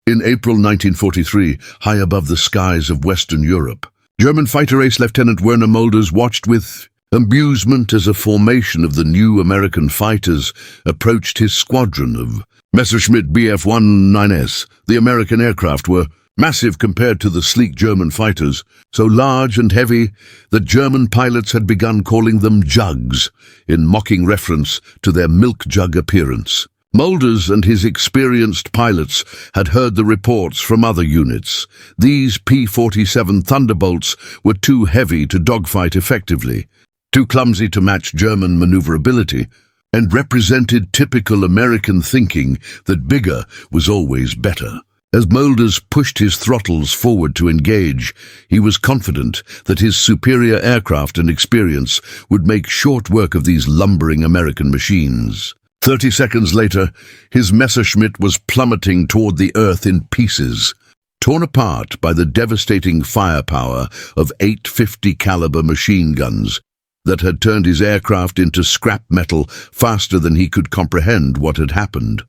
In April 1943, high above the skies of Western Europe, German fighter ace Lieutenant Werner Mölders watched with amusement as a formation of the new American fighters approached his squadron of Messerschmitt Bf-19s. The American aircraft were massive compared to the sleek German fighters, so large and heavy that German pilots had begun calling them jugs, in mocking reference to their milk jug appearance. Mölders and his experienced pilots had heard the reports from other units. These P-47 Thunderbolts were too heavy to dogfight effectively, too clumsy to match German maneuverability, and represented typical American thinking that bigger was always better. As Mölders pushed his throttles forward to engage, he was confident that his superior aircraft and experience would make short work of these lumbering American machines. 30 seconds later, his Messerschmitt was plummeting toward the earth in pieces, torn apart by the devastating firepower of 850 caliber machine guns that had turned his aircraft into scrap metal faster than he could comprehend what had happened.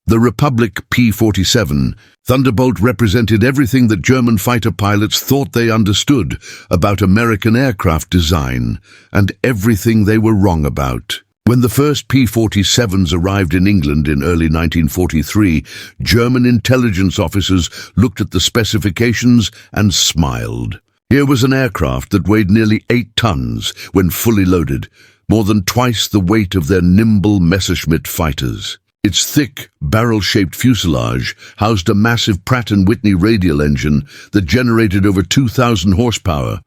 The Republic P-47 Thunderbolt represented everything that German fighter pilots thought they understood about American aircraft design, and everything they were wrong about. When the first P-47s arrived in England in early 1943, German intelligence officers looked at the specifications and smiled. Here was an aircraft that weighed nearly 8 tons when fully loaded, more than twice the weight of their nimble Messerschmitt fighters. Its thick, barrel-shaped fuselage housed a massive Pratt & Whitney radial engine that generated over 2,000 horsepower,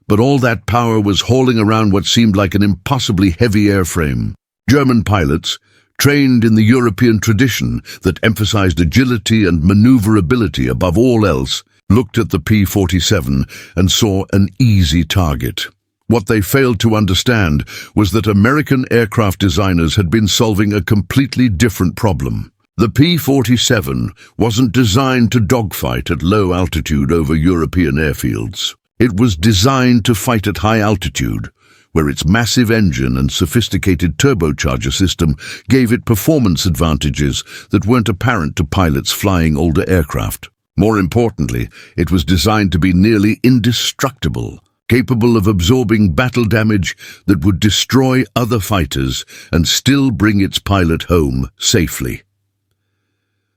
but all that power was hauling around what seemed like an impossibly heavy airframe. German pilots, trained in the European tradition that emphasized agility and maneuverability above all else, looked at the P-47 and saw an easy target. What they failed to understand was that American aircraft designers had been solving a completely different problem. The P-47 wasn't designed to dogfight at low altitude over European airfields. It was designed to fight at high altitude, where its massive engine and sophisticated turbocharger system gave it performance advantages that weren't apparent to pilots flying older aircraft. More importantly, it was designed to be nearly indestructible, capable of absorbing battle damage that would destroy other fighters and still bring its pilot home safely.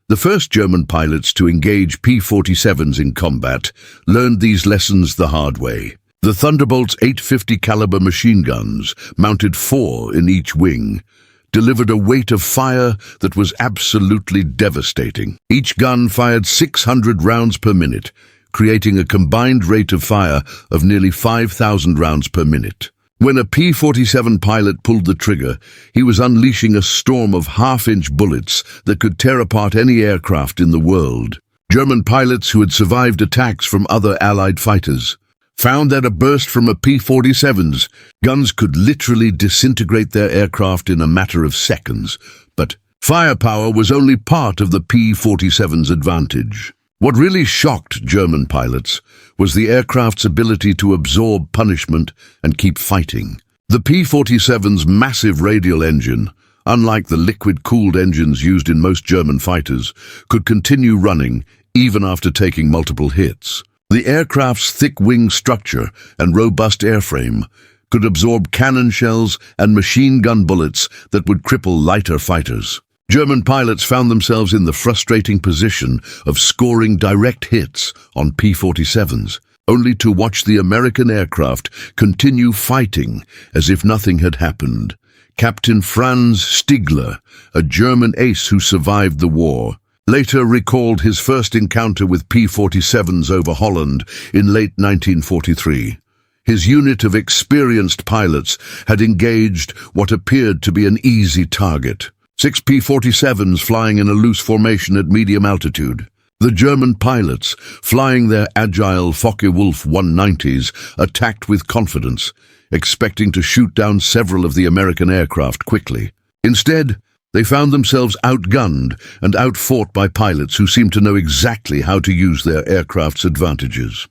The first German pilots to engage P-47s in combat learned these lessons the hard way. The Thunderbolt's 850 caliber machine guns, mounted 4 in each wing, delivered a weight of fire that was absolutely devastating. Each gun fired 600 rounds per minute, creating a combined rate of fire of nearly 5,000 rounds per minute. When a P-47 pilot pulled the trigger, he was unleashing a storm of half-inch bullets that could tear apart any aircraft in the world. German pilots who had survived attacks from other Allied fighters found that a burst from a P-47's guns could literally disintegrate their aircraft in a matter of seconds. But firepower was only part of the P-47's advantage. What really shocked German pilots was the aircraft's ability to absorb punishment and keep fighting. The P-47's massive radial engine, unlike the liquid-cooled engines used in most German fighters, could continue running even after taking multiple hits. The aircraft's thick wing structure and robust airframe could absorb cannon shells and machine gun bullets that would cripple lighter fighters. German pilots found themselves in the frustrating position of scoring direct hits on P-47s, only to watch the American aircraft continue fighting as if nothing had happened. Captain Franz Stigler, a German ace who survived the war, later recalled his first encounter with P-47s over Holland in late 1943. His unit of experienced pilots had engaged what appeared to be an easy target. 6 P-47s flying in a loose formation at medium altitude. The German pilots, flying their agile Focke-Wulf 190s, attacked with confidence, expecting to shoot down several of the American aircraft quickly. Instead, they found themselves outgunned and outfought by pilots who seemed to know exactly how to use their aircraft's advantages.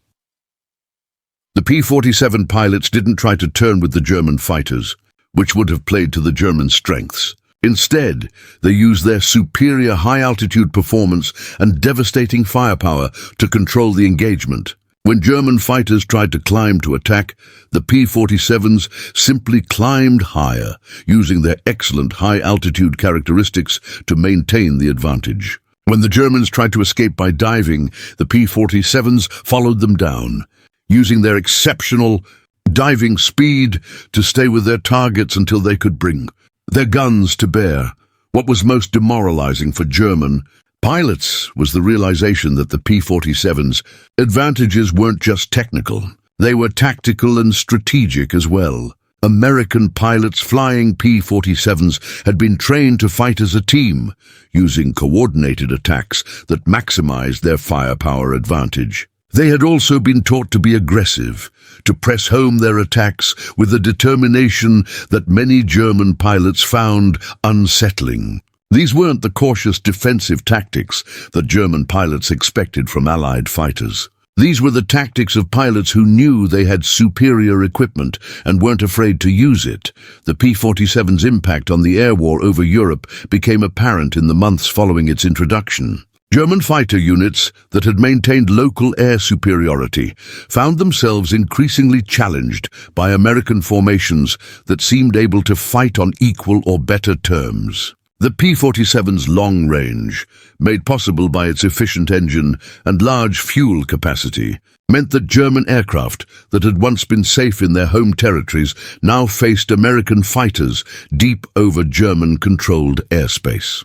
The P-47 pilots didn't try to turn with the German fighters, which would have played to the German strengths. Instead, they used their superior high-altitude performance and devastating firepower to control the engagement. When German fighters tried to climb to attack, the P-47s simply climbed higher, using their excellent high-altitude characteristics to maintain the advantage. When the Germans tried to escape by diving, the P-47s followed them down, using their exceptional diving speed to stay with their targets until they could bring their guns to bear. What was most demoralizing for German pilots was the realization that the P-47's advantages weren't just technical. They were tactical and strategic as well. American pilots flying P-47s had been trained to fight as a team, using coordinated attacks that maximized their firepower advantage. They had also been taught to be aggressive, to press home their attacks with a determination that many German pilots found unsettling. These weren't the cautious defensive tactics that German pilots expected from Allied fighters. These were the tactics of pilots who knew they had superior equipment and weren't afraid to use it. The P-47's impact on the air war over Europe became apparent in the months following its introduction. German fighter units that had maintained local air superiority found themselves increasingly challenged by American formations that seemed able to fight on equal or better terms. The P-47's long range, made possible by its efficient engine and large fuel capacity, meant that German aircraft that had once been safe in their home territories now faced American fighters deep over German-controlled airspace.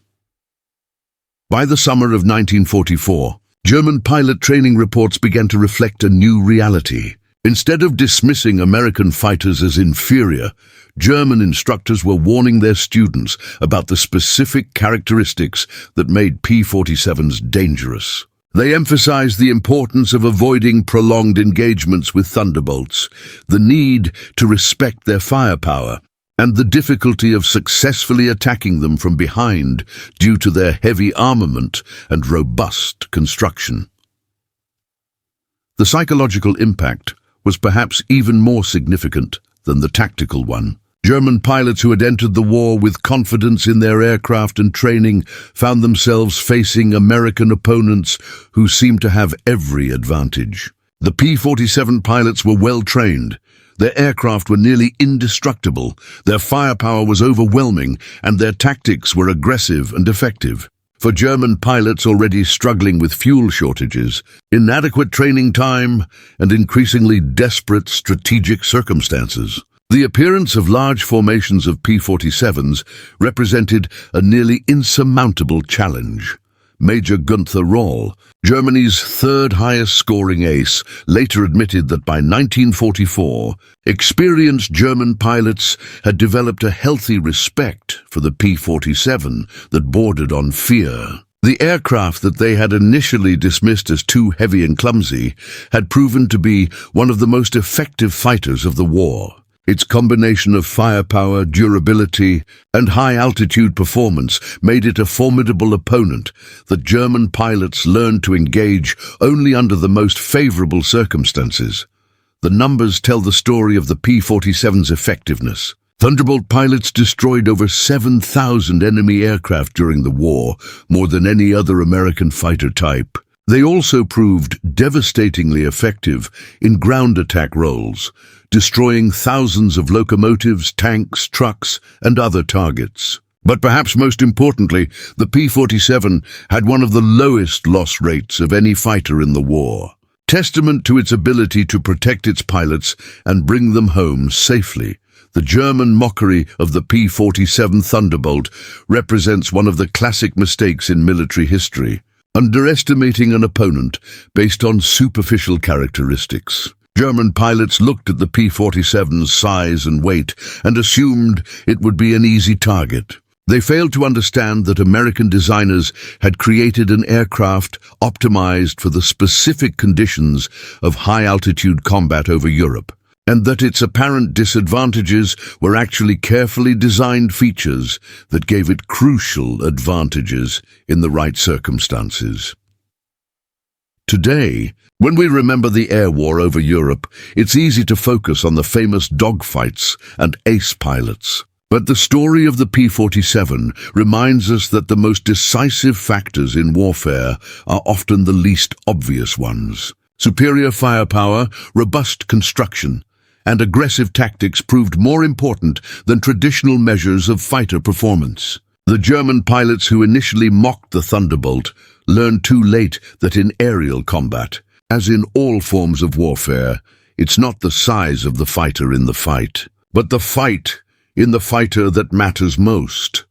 By the summer of 1944, German pilot training reports began to reflect a new reality. Instead of dismissing American fighters as inferior, German instructors were warning their students about the specific characteristics that made P-47s dangerous. They emphasized the importance of avoiding prolonged engagements with Thunderbolts, the need to respect their firepower, and the difficulty of successfully attacking them from behind due to their heavy armament and robust construction. The psychological impact was perhaps even more significant than the tactical one. German pilots who had entered the war with confidence in their aircraft and training found themselves facing American opponents who seemed to have every advantage. The P-47 pilots were well trained. Their aircraft were nearly indestructible, their firepower was overwhelming, and their tactics were aggressive and effective. For German pilots already struggling with fuel shortages, inadequate training time, and increasingly desperate strategic circumstances, the appearance of large formations of P-47s represented a nearly insurmountable challenge. Major Gunther Roll, Germany's third highest scoring ace, later admitted that by 1944, experienced German pilots had developed a healthy respect for the P-47 that bordered on fear. The aircraft that they had initially dismissed as too heavy and clumsy had proven to be one of the most effective fighters of the war. Its combination of firepower, durability, and high-altitude performance made it a formidable opponent that German pilots learned to engage only under the most favorable circumstances. The numbers tell the story of the P-47's effectiveness. Thunderbolt pilots destroyed over 7,000 enemy aircraft during the war, more than any other American fighter type. They also proved devastatingly effective in ground attack roles, destroying thousands of locomotives, tanks, trucks, and other targets. But perhaps most importantly, the P-47 had one of the lowest loss rates of any fighter in the war, testament to its ability to protect its pilots and bring them home safely. The German mockery of the P-47 Thunderbolt represents one of the classic mistakes in military history, underestimating an opponent based on superficial characteristics. German pilots looked at the P-47's size and weight and assumed it would be an easy target. They failed to understand that American designers had created an aircraft optimized for the specific conditions of high-altitude combat over Europe, and that its apparent disadvantages were actually carefully designed features that gave it crucial advantages in the right circumstances. Today, when we remember the air war over Europe, it's easy to focus on the famous dogfights and ace pilots. But the story of the P-47 reminds us that the most decisive factors in warfare are often the least obvious ones. Superior firepower, robust construction, and aggressive tactics proved more important than traditional measures of fighter performance. The German pilots who initially mocked the Thunderbolt learned too late that in aerial combat, as in all forms of warfare, it's not the size of the fighter in the fight, but the fight in the fighter that matters most.